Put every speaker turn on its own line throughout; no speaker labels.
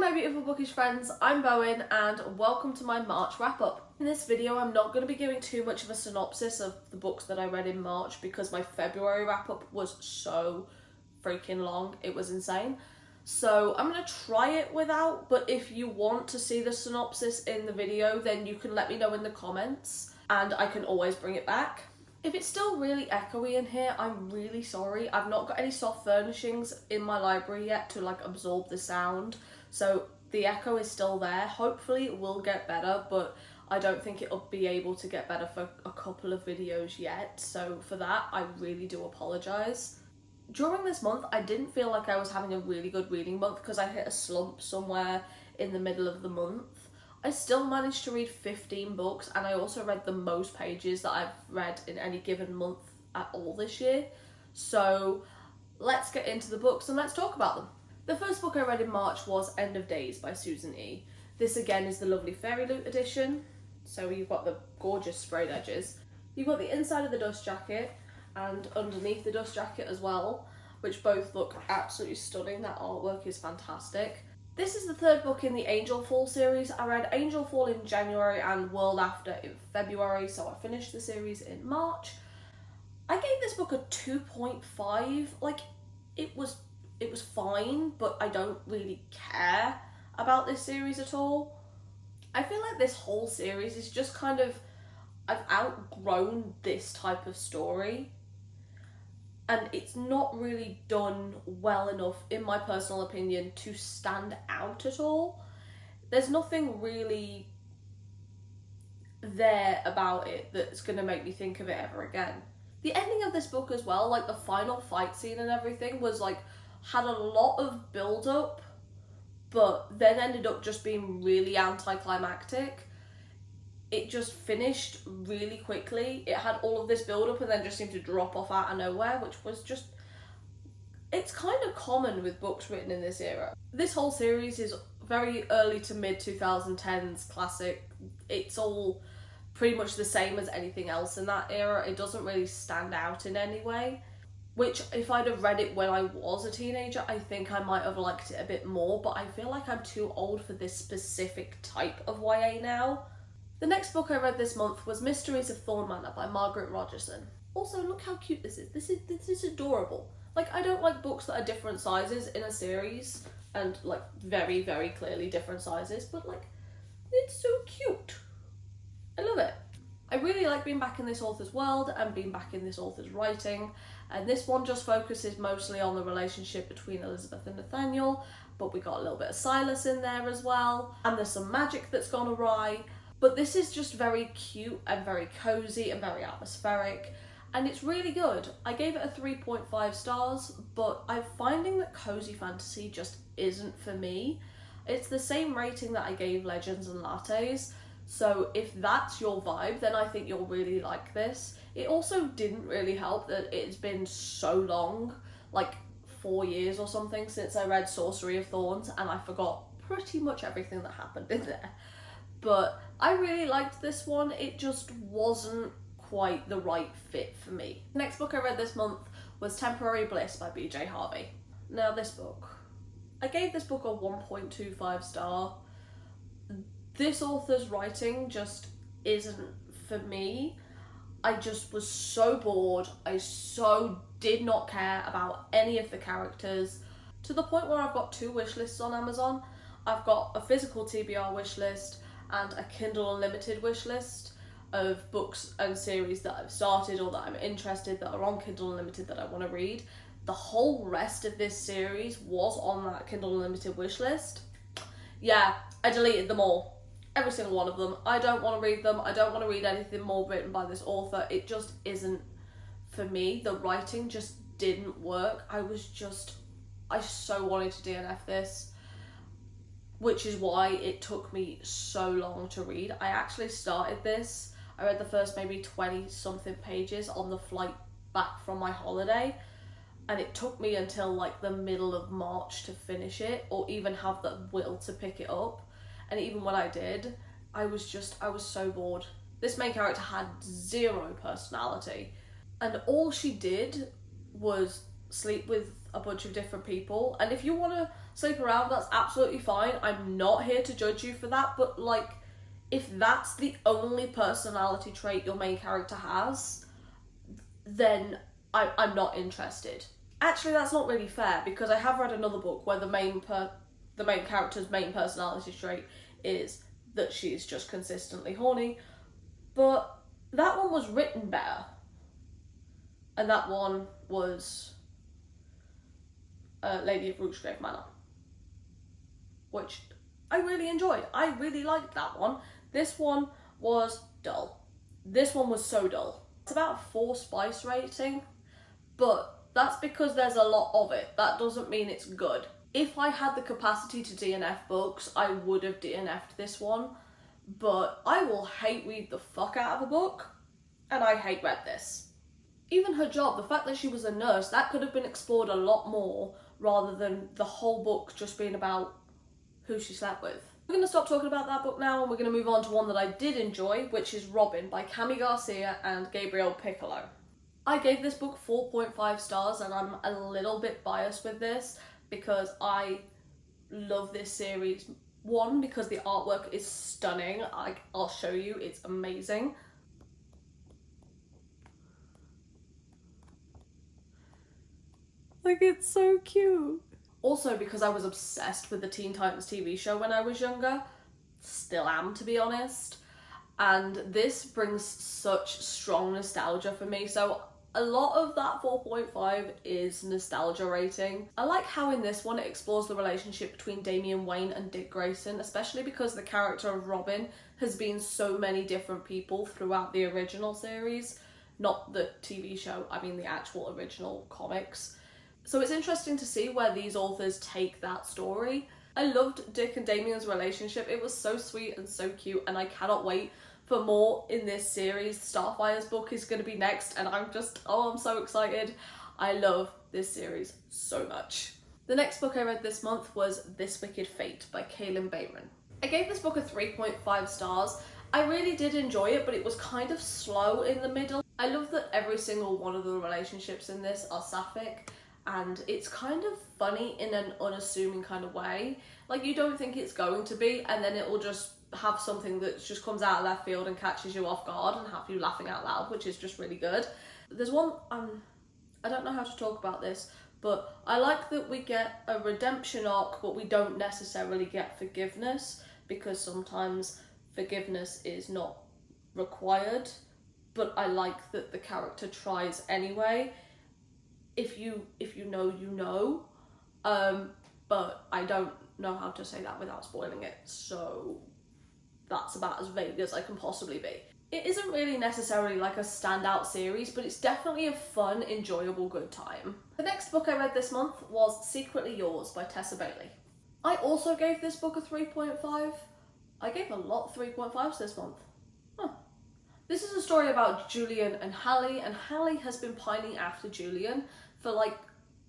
Hi my beautiful bookish friends, I'm Bowen and welcome to my March wrap up. In this video I'm not going to be giving too much of a synopsis of the books that I read in March because my February wrap up was so freaking long, it was insane. So I'm going to try it without, but if you want to see the synopsis in the video then you can let me know in the comments and I can always bring it back. If it's still really echoey in here, I'm really sorry. I've not got any soft furnishings in my library yet to like absorb the sound. So the echo is still there. Hopefully it will get better, but I don't think it'll be able to get better for a couple of videos yet. So for that, I really do apologise. During this month, I didn't feel like I was having a really good reading month because I hit a slump somewhere in the middle of the month. I still managed to read 15 books and I also read the most pages that I've read in any given month at all this year. So let's get into the books and let's talk about them. The first book I read in March was End of Days by Susan E. This again is the lovely Fairy Loot edition. So you've got the gorgeous sprayed edges. You've got the inside of the dust jacket and underneath the dust jacket as well, which both look absolutely stunning. That artwork is fantastic. This is the third book in the Angel Fall series. I read Angel Fall in January and World After in February, so I finished the series in March. I gave this book a 2.5. Like, it was fine, but I don't really care about this series at all. I feel like this whole series is just kind of, I've outgrown this type of story. And it's not really done well enough, in my personal opinion, to stand out at all. There's nothing really there about it that's going to make me think of it ever again. The ending of this book as well, like the final fight scene and everything, was like, had a lot of build up, but then ended up just being really anticlimactic. It just finished really quickly. It had all of this build up and then just seemed to drop off out of nowhere, which was just, it's kind of common with books written in this era. This whole series is very early to mid 2010s classic. It's all pretty much the same as anything else in that era. It doesn't really stand out in any way, which if I'd have read it when I was a teenager, I think I might have liked it a bit more, but I feel like I'm too old for this specific type of YA now. The next book I read this month was Mysteries of Thorn Manor by Margaret Rogerson. Also, look how cute this is. This is adorable. Like, I don't like books that are different sizes in a series, and like very, very clearly different sizes, but like, it's so cute. I love it. I really like being back in this author's world and being back in this author's writing, and this one just focuses mostly on the relationship between Elizabeth and Nathaniel, but we got a little bit of Silas in there as well, and there's some magic that's gone awry. But this is just very cute and very cozy and very atmospheric, and it's really good. I gave it a 3.5 stars, but I'm finding that cozy fantasy just isn't for me. It's the same rating that I gave Legends and Lattes, so if that's your vibe, then I think you'll really like this. It also didn't really help that it's been so long, like 4 years or something, since I read Sorcery of Thorns, and I forgot pretty much everything that happened in there. But I really liked this one. It just wasn't quite the right fit for me. The next book I read this month was Temporary Bliss by BJ Harvey. Now this book, I gave this book a 1.25 star. This author's writing just isn't for me. I just was so bored. I so did not care about any of the characters, to the point where I've got 2 wish lists on Amazon. I've got a physical TBR wish list and a Kindle Unlimited wishlist of books and series that I've started or that I'm interested that are on Kindle Unlimited that I want to read. The whole rest of this series was on that Kindle Unlimited wishlist. Yeah, I deleted them all. Every single one of them. I don't want to read them. I don't want to read anything more written by this author. It just isn't for me. The writing just didn't work. I so wanted to DNF this, which is why it took me so long to read. I actually started this, I read the first maybe 20 something pages on the flight back from my holiday, and it took me until like the middle of March to finish it, or even have the will to pick it up. And even when I did, I was so bored. This main character had 0 personality, and all she did was sleep with a bunch of different people. And if you want to sleep around, that's absolutely fine. I'm not here to judge you for that, but like, if that's the only personality trait your main character has, then I'm not interested. Actually, that's not really fair, because I have read another book where the main character's main personality trait is that she's just consistently horny, but that one was written better. And that one was Lady of Rookgrave Manor, which I really enjoyed. I really liked that one. This one was dull. This one was so dull. It's about a 4 spice rating, but that's because there's a lot of it. That doesn't mean it's good. If I had the capacity to DNF books, I would have DNF'd this one, but I will hate read the fuck out of a book, and I hate read this. Even her job, the fact that she was a nurse, that could have been explored a lot more rather than the whole book just being about who she slept with. We're going to stop talking about that book now, and we're going to move on to one that I did enjoy, which is Robin by Cami Garcia and Gabriel Piccolo. I gave this book 4.5 stars, and I'm a little bit biased with this because I love this series. One, because the artwork is stunning. I'll show you, it's amazing. Like, it's so cute. Also, because I was obsessed with the Teen Titans TV show when I was younger. Still am, to be honest. And this brings such strong nostalgia for me. So a lot of that 4.5 is nostalgia rating. I like how in this one it explores the relationship between Damian Wayne and Dick Grayson, especially because the character of Robin has been so many different people throughout the original series. Not the TV show, I mean the actual original comics. So it's interesting to see where these authors take that story. I loved Dick and Damian's relationship. It was so sweet and so cute, and I cannot wait for more in this series. Starfire's book is going to be next, and I'm so excited. I love this series so much. The next book I read this month was This Wicked Fate by Kalynn Bayron. I gave this book a 3.5 stars. I really did enjoy it, but it was kind of slow in the middle. I love that every single one of the relationships in this are sapphic, and it's kind of funny in an unassuming kind of way. Like, you don't think it's going to be, and then it will just have something that just comes out of left field and catches you off guard and have you laughing out loud, which is just really good. There's one, I don't know how to talk about this, but I like that we get a redemption arc, but we don't necessarily get forgiveness, because sometimes forgiveness is not required, but I like that the character tries anyway. If you know, you know, but I don't know how to say that without spoiling it, so that's about as vague as I can possibly be. It isn't really necessarily like a standout series, but it's definitely a fun, enjoyable, good time. The next book I read this month was Secretly Yours by Tessa Bailey. I also gave this book a 3.5. I gave a lot of 3.5s this month. This is a story about Julian and Hallie has been pining after Julian for like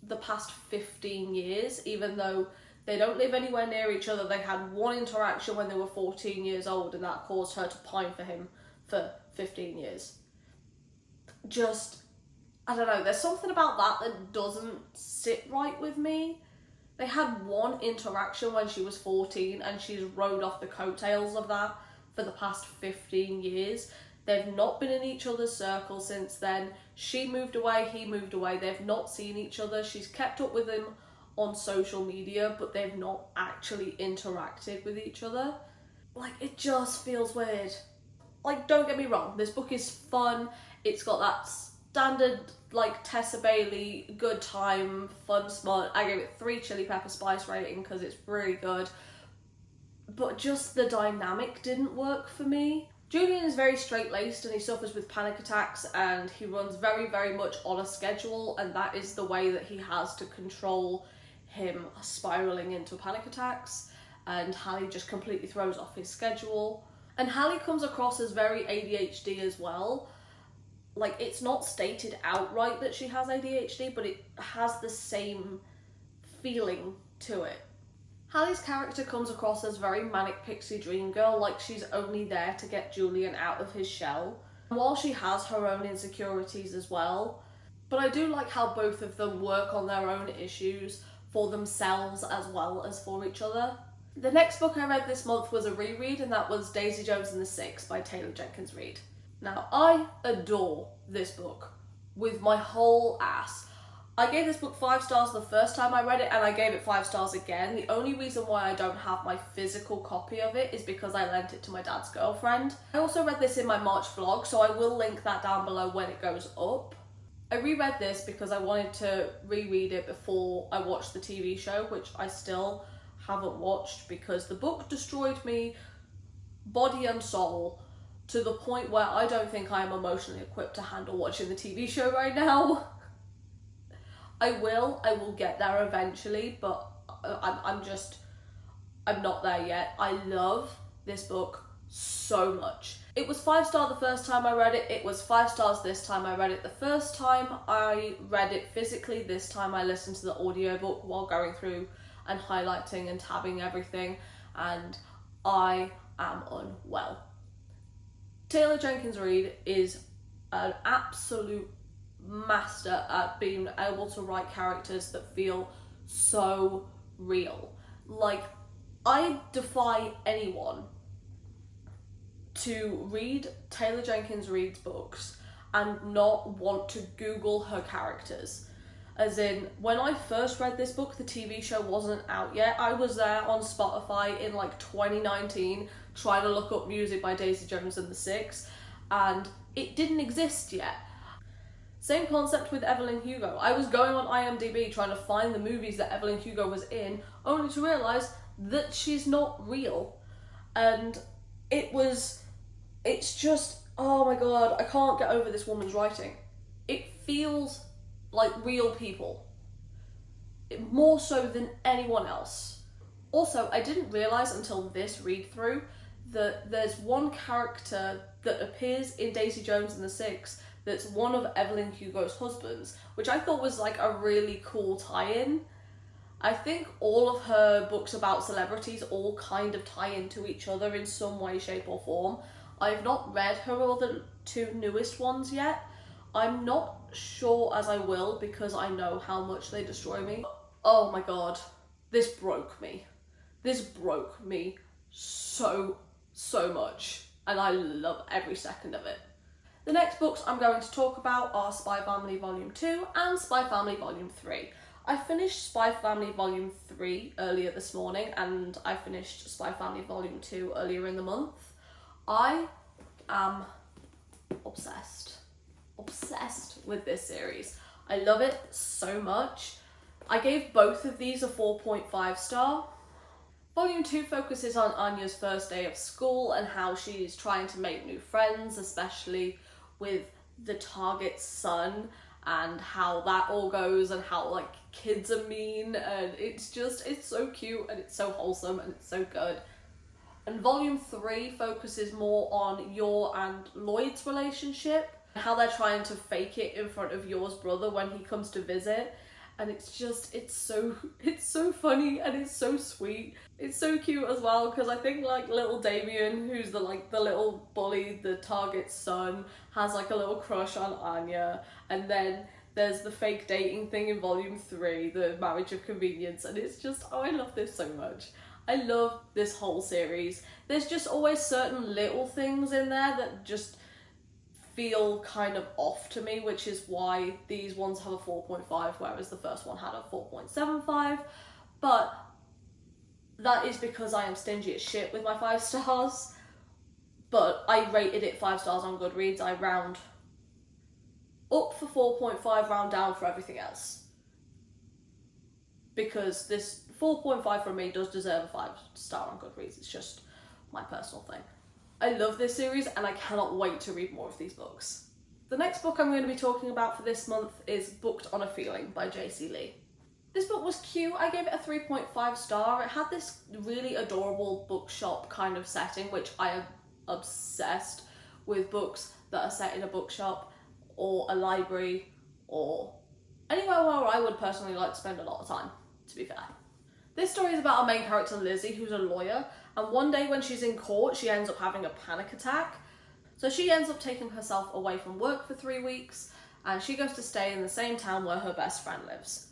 the past 15 years, even though they don't live anywhere near each other. They had one interaction when they were 14 years old, and that caused her to pine for him for 15 years. Just, I don't know, there's something about that doesn't sit right with me. They had one interaction when she was 14, and she's rode off the coattails of that for the past 15 years. They've not been in each other's circle since then. She moved away, he moved away. They've not seen each other. She's kept up with him on social media, but they've not actually interacted with each other. Like, it just feels weird. Like, don't get me wrong, this book is fun. It's got that standard, like, Tessa Bailey, good time, fun, smart. I gave it 3 chili pepper spice rating because it's really good. But just the dynamic didn't work for me. Julian is very straight-laced and he suffers with panic attacks, and he runs very, very much on a schedule, and that is the way that he has to control him spiraling into panic attacks, and Hallie just completely throws off his schedule. And Hallie comes across as very ADHD as well. Like, it's not stated outright that she has ADHD, but it has the same feeling to it. Hallie's character comes across as very manic pixie dream girl, like she's only there to get Julian out of his shell. And while she has her own insecurities as well, but I do like how both of them work on their own issues for themselves as well as for each other. The next book I read this month was a reread, and that was Daisy Jones and the Six by Taylor Jenkins Reid. Now, I adore this book with my whole ass. I gave this book 5 stars the first time I read it, and I gave it 5 stars again. The only reason why I don't have my physical copy of it is because I lent it to my dad's girlfriend. I also read this in my March vlog, so I will link that down below when it goes up. I reread this because I wanted to reread it before I watched the TV show, which I still haven't watched because the book destroyed me body and soul to the point where I don't think I am emotionally equipped to handle watching the TV show right now. I will get there eventually, but I'm not there yet. I love this book so much. It was 5 stars the first time I read it. It was 5 stars this time I read it. The first time I read it physically, this time I listened to the audiobook while going through and highlighting and tabbing everything, and I am unwell. Taylor Jenkins Reid is an absolute master at being able to write characters that feel so real. Like, I defy anyone to read Taylor Jenkins Reid's books and not want to Google her characters. As in, when I first read this book, the TV show wasn't out yet. I was there on Spotify in like 2019 trying to look up music by Daisy Jones and the Six, and it didn't exist yet. Same concept with Evelyn Hugo. I was going on IMDb trying to find the movies that Evelyn Hugo was in, only to realise that she's not real. And it's just, oh my god, I can't get over this woman's writing. It feels like real people, more so than anyone else. Also, I didn't realise until this read through that there's one character that appears in Daisy Jones and the Six that's one of Evelyn Hugo's husbands, which I thought was like a really cool tie-in. I think all of her books about celebrities all kind of tie into each other in some way, shape or form. I've not read her other 2 newest ones yet. I'm not sure as I will because I know how much they destroy me. Oh my god, this broke me. This broke me so much, and I love every second of it. The next books I'm going to talk about are Spy Family Volume 2 and Spy Family Volume 3. I finished Spy Family Volume 3 earlier this morning, and I finished Spy Family Volume 2 earlier in the month. I am obsessed with this series. I love it so much. I gave both of these a 4.5 star. Volume 2 focuses on Anya's first day of school and how she's trying to make new friends, especially with the target's son, and how that all goes and how like kids are mean, and it's so cute and it's so wholesome and it's so good. And Volume 3 focuses more on Yor and Lloyd's relationship, how they're trying to fake it in front of Yor's brother when he comes to visit, and it's so funny and it's so sweet. It's so cute as well, because I think like little Damien, who's the little bully, the target's son, has like a little crush on Anya, and then there's the fake dating thing in Volume 3, the marriage of convenience, and it's just, oh, I love this so much. I love this whole series. There's just always certain little things in there that just feel kind of off to me, which is why these ones have a 4.5, whereas the first one had a 4.75. But that is because I am stingy as shit with my 5 stars. But I rated it 5 stars on Goodreads. I round up for 4.5, round down for everything else. Because this 4.5 from me does deserve a 5 star on Goodreads. It's just my personal thing. I love this series and I cannot wait to read more of these books. The next book I'm going to be talking about for this month is Booked on a Feeling by J.C. Lee. This book was cute. I gave it a 3.5 star. It had this really adorable bookshop kind of setting, which I am obsessed with books that are set in a bookshop or a library or anywhere where I would personally like to spend a lot of time, to be fair. This story is about our main character Lizzie, who's a lawyer, and one day when she's in court, she ends up having a panic attack. So she ends up taking herself away from work for 3 weeks, and she goes to stay in the same town where her best friend lives.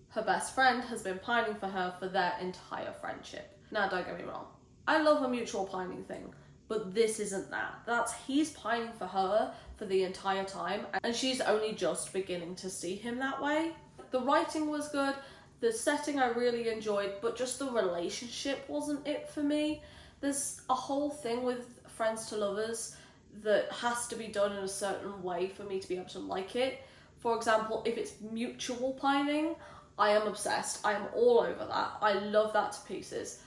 Her best friend has been pining for her for their entire friendship. Now, don't get me wrong, I love a mutual pining thing, but this isn't that. He's pining for her for the entire time, and she's only just beginning to see him that way. The writing was good, the setting I really enjoyed, but just the relationship wasn't it for me. There's a whole thing with friends to lovers that has to be done in a certain way for me to be able to like it. For example, if it's mutual pining, I am obsessed. I am all over that. I love that to pieces.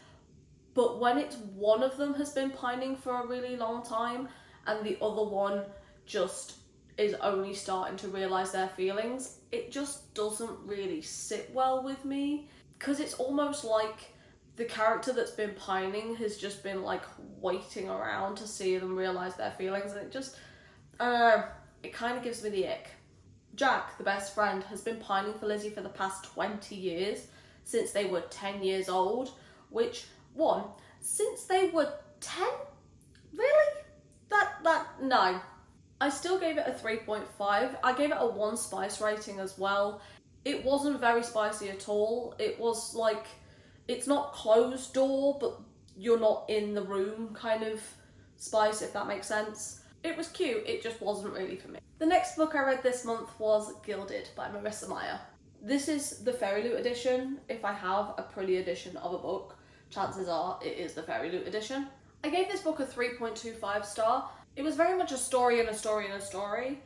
But when it's one of them has been pining for a really long time and the other one just is only starting to realise their feelings, it just doesn't really sit well with me. Because it's almost like the character that's been pining has just been like waiting around to see them realise their feelings, and it just, it kind of gives me the ick. Jack, the best friend, has been pining for Lizzie for the past 20 years, since they were 10 years old, which, since they were 10? Really? No. I still gave it a 3.5. I gave it a 1 spice rating as well. It wasn't very spicy at all. It was like, it's not closed door, but you're not in the room kind of spice, if that makes sense. It was cute, it just wasn't really for me. The next book I read this month was Gilded by Marissa Meyer. This is the Fairy Loot edition. If I have a pretty edition of a book, chances are it is the Fairy Loot edition. I gave this book a 3.25 star. It was very much a story and a story and a story.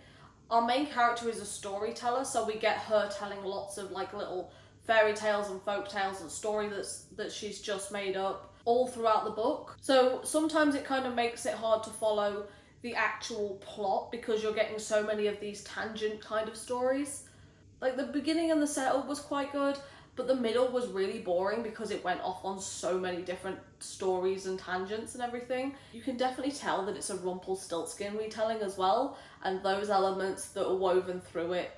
Our main character is a storyteller, so we get her telling lots of like little fairy tales and folk tales and stories that she's just made up all throughout the book. So sometimes it kind of makes it hard to follow the actual plot because you're getting so many of these tangent kind of stories. Like the beginning and the setup was quite good, but the middle was really boring because it went off on so many different stories and tangents and everything. You can definitely tell that it's a Rumpelstiltskin retelling as well, and those elements that are woven through it,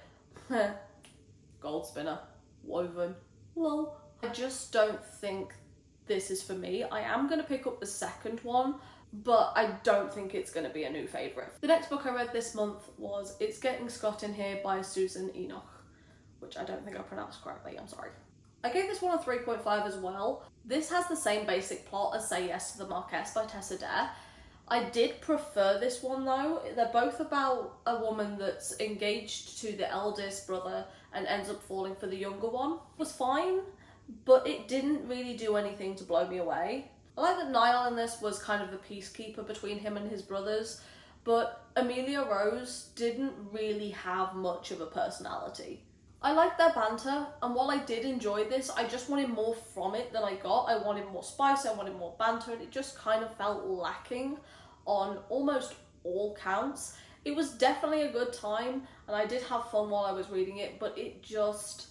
gold spinner, woven, lol. I just don't think this is for me. I am going to pick up the second one, but I don't think it's going to be a new favourite. The next book I read this month was It's Getting Scott in Here by Susan Enoch, which I don't think I pronounced correctly, I'm sorry. I gave this one a 3.5 as well. This has the same basic plot as Say Yes to the Marquess by Tessa Dare. I did prefer this one though. They're both about a woman that's engaged to the eldest brother and ends up falling for the younger one. It was fine, but it didn't really do anything to blow me away. I like that Niall in this was kind of the peacekeeper between him and his brothers, but Amelia Rose didn't really have much of a personality. I liked their banter, and while I did enjoy this, I just wanted more from it than I got. I wanted more spice, I wanted more banter, and it just kind of felt lacking on almost all counts. It was definitely a good time, and I did have fun while I was reading it, but it just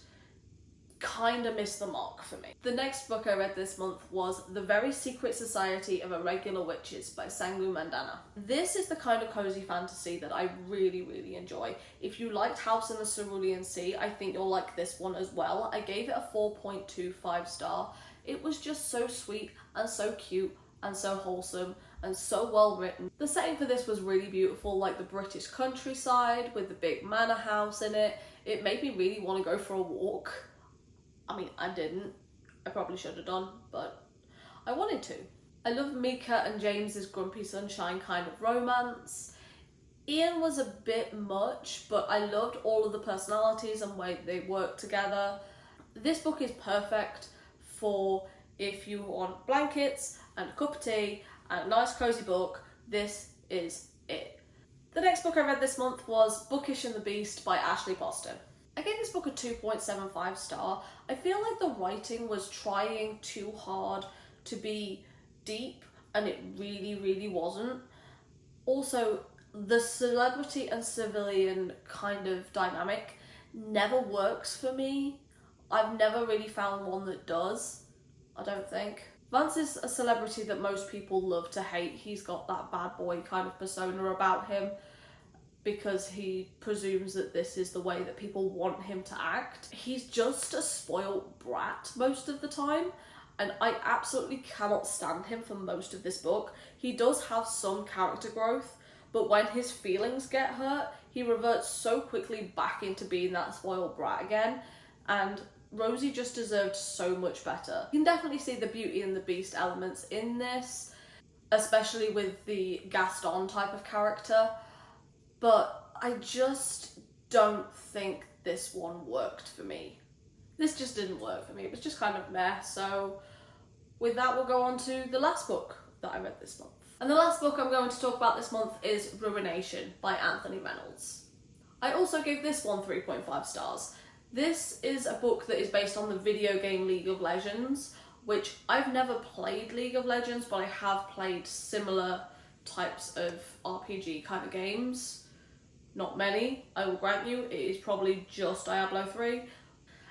kind of missed the mark for me. The next book I read this month was The Very Secret Society of Irregular Witches by Sangu Mandana. This is the kind of cozy fantasy that I really, really enjoy. If you liked House in the Cerulean Sea, I think you'll like this one as well. I gave it a 4.25 star. It was just so sweet and so cute and so wholesome and so well written. The setting for this was really beautiful, like the British countryside with the big manor house in it. It made me really want to go for a walk. I mean, I didn't. I probably should have done, but I wanted to. I love Mika and James's grumpy sunshine kind of romance. Ian was a bit much, but I loved all of the personalities and the way they worked together. This book is perfect for if you want blankets and a cup of tea and a nice cozy book. This is it. The next book I read this month was Bookish and the Beast by Ashley Boston. I gave this book a 2.75 star. I feel like the writing was trying too hard to be deep, and it really, really wasn't. Also, the celebrity and civilian kind of dynamic never works for me. I've never really found one that does, I don't think. Vance is a celebrity that most people love to hate. He's got that bad boy kind of persona about him, because he presumes that this is the way that people want him to act. He's just a spoiled brat most of the time, and I absolutely cannot stand him for most of this book. He does have some character growth, but when his feelings get hurt, he reverts so quickly back into being that spoiled brat again, and Rosie just deserved so much better. You can definitely see the Beauty and the Beast elements in this, especially with the Gaston type of character, but I just don't think this one worked for me. This just didn't work for me. It was just kind of meh. So with that, we'll go on to the last book that I read this month. And the last book I'm going to talk about this month is Ruination by Anthony Reynolds. I also gave this one 3.5 stars. This is a book that is based on the video game League of Legends, which I've never played League of Legends, but I have played similar types of RPG kind of games. Not many, I will grant you, it is probably just Diablo 3.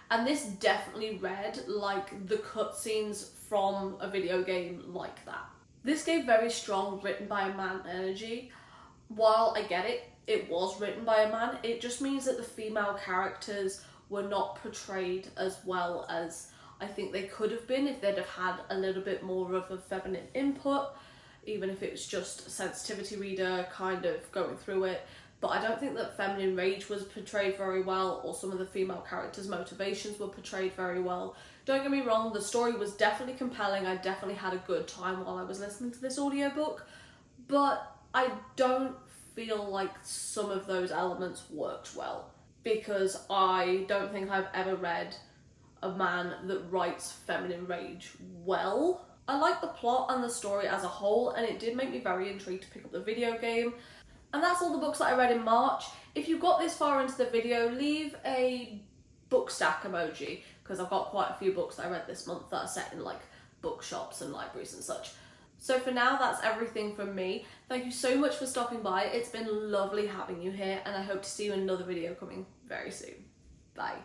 And this definitely read like the cutscenes from a video game like that. This gave very strong written by a man energy. While I get it, it was written by a man, it just means that the female characters were not portrayed as well as I think they could have been if they'd have had a little bit more of a feminine input, even if it was just a sensitivity reader kind of going through it. But I don't think that feminine rage was portrayed very well, or some of the female characters' motivations were portrayed very well. Don't get me wrong, the story was definitely compelling. I definitely had a good time while I was listening to this audiobook, but I don't feel like some of those elements worked well, because I don't think I've ever read a man that writes feminine rage well. I like the plot and the story as a whole, and it did make me very intrigued to pick up the video game. And that's all the books that I read in March. If you got this far into the video, leave a book stack emoji, because I've got quite a few books that I read this month that are set in like bookshops and libraries and such. So for now, that's everything from me. Thank you so much for stopping by. It's been lovely having you here, and I hope to see you in another video coming very soon. Bye.